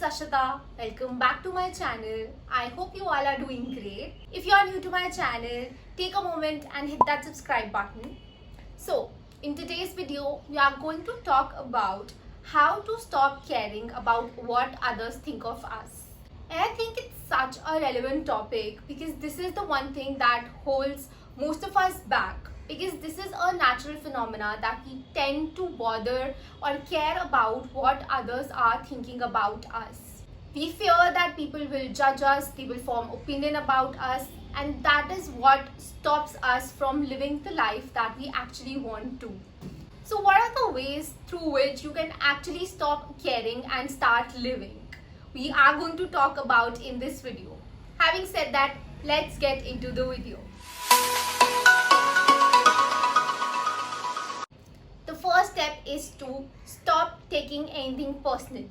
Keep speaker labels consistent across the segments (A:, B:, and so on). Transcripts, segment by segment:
A: it's Ashita. Welcome back to my channel. I hope you all are doing great. If you are new to my channel, take a moment and hit that subscribe button. So, in today's video, we are going to talk about how to stop caring about what others think of us. And I think it's such a relevant topic because this is the one thing that holds most of us back, because this is a natural phenomena that we tend to bother or care about what others are thinking about us. We fear that people will judge us, they will form opinion about us, and that is what stops us from living the life that we actually want to. So what are the ways through which you can actually stop caring and start living? We are going to talk about in this video. Having said that, let's get into the video. The first step is to stop taking anything personally.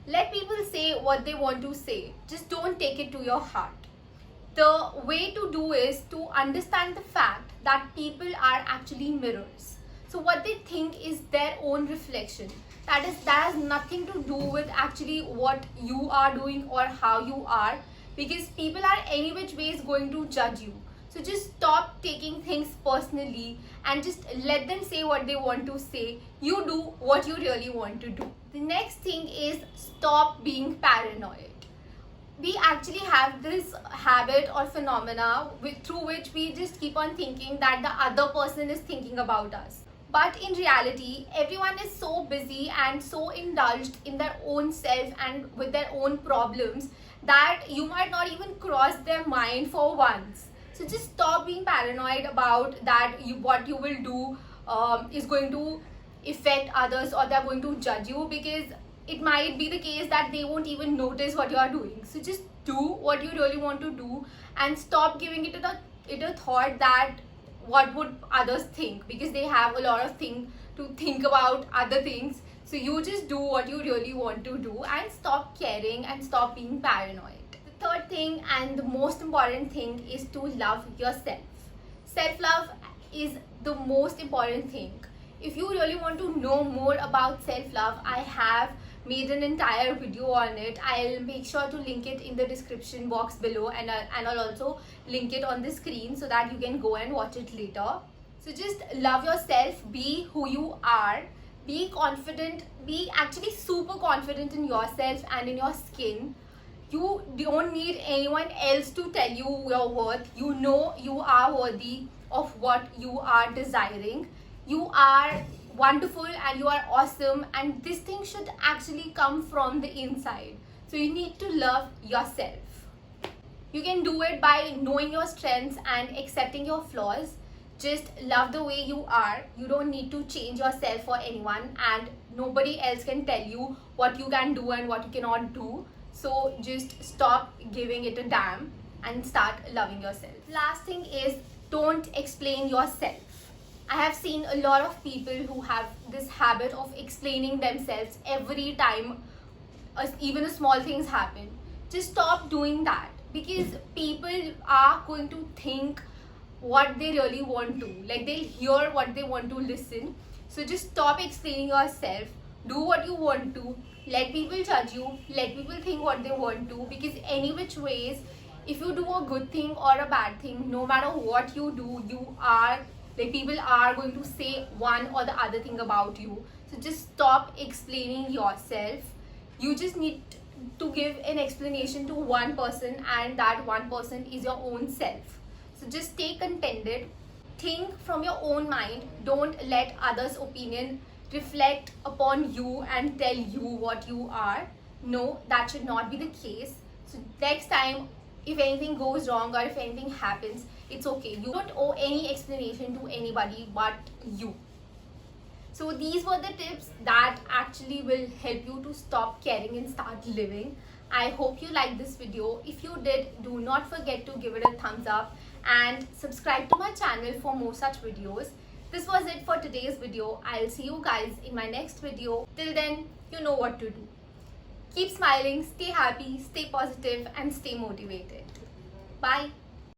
A: Let people say what they want to say. Just don't take it to your heart. The way to do is to understand the fact that people are actually mirrors. So what they think is their own reflection. That has nothing to do with actually what you are doing or how you are, because people are any which ways going to judge you. So just stop taking things personally and just let them say what they want to say. You do what you really want to do. The next thing is stop being paranoid. We actually have this habit or phenomena through which we just keep on thinking that the other person is thinking about us. But in reality, everyone is so busy and so indulged in their own self and with their own problems that you might not even cross their mind for once. So just stop being paranoid about that what you will do is going to affect others or they're going to judge you, because it might be the case that they won't even notice what you are doing. So just do what you really want to do and stop giving it a thought that what would others think, because they have a lot of things to think about other things. So you just do what you really want to do and stop caring and stop being paranoid. The third thing and the most important thing is to love yourself. Self-love is the most important thing. If you really want to know more about self-love, I have made an entire video on it. I'll make sure to link it in the description box below, and I'll also link it on the screen so that you can go and watch it later. So just love yourself, be who you are, be confident, be actually super confident in yourself and in your skin. You don't need anyone else to tell you your worth. You know you are worthy of what you are desiring. You are wonderful and you are awesome, and this thing should actually come from the inside. So you need to love yourself. You can do it by knowing your strengths and accepting your flaws. Just love the way you are. You don't need to change yourself for anyone, and nobody else can tell you what you can do and what you cannot do. So just stop giving it a damn and start loving yourself. Last thing is, don't explain yourself. I have seen a lot of people who have this habit of explaining themselves every time even small things happen. Just stop doing that, because people are going to think what they really want to. Like, they'll hear what they want to listen. So just stop explaining yourself. Do what you want to. Let people judge you. Let people think what they want to, because any which ways, if you do a good thing or a bad thing, no matter what you do, people are going to say one or the other thing about you. So just stop explaining yourself. You just need to give an explanation to one person, and that one person is your own self. So just stay contented. Think from your own mind. Don't let others' opinion reflect upon you and tell you what you are. No, that should not be the case. So next time, if anything goes wrong or if anything happens, it's okay. You don't owe any explanation to anybody but you. So these were the tips that actually will help you to stop caring and start living. I hope you liked this video. If you did, do not forget to give it a thumbs up and subscribe to my channel for more such videos. This was it for today's video. I'll see you guys in my next video. Till then, you know what to do. Keep smiling, stay happy, stay positive, and stay motivated. Bye.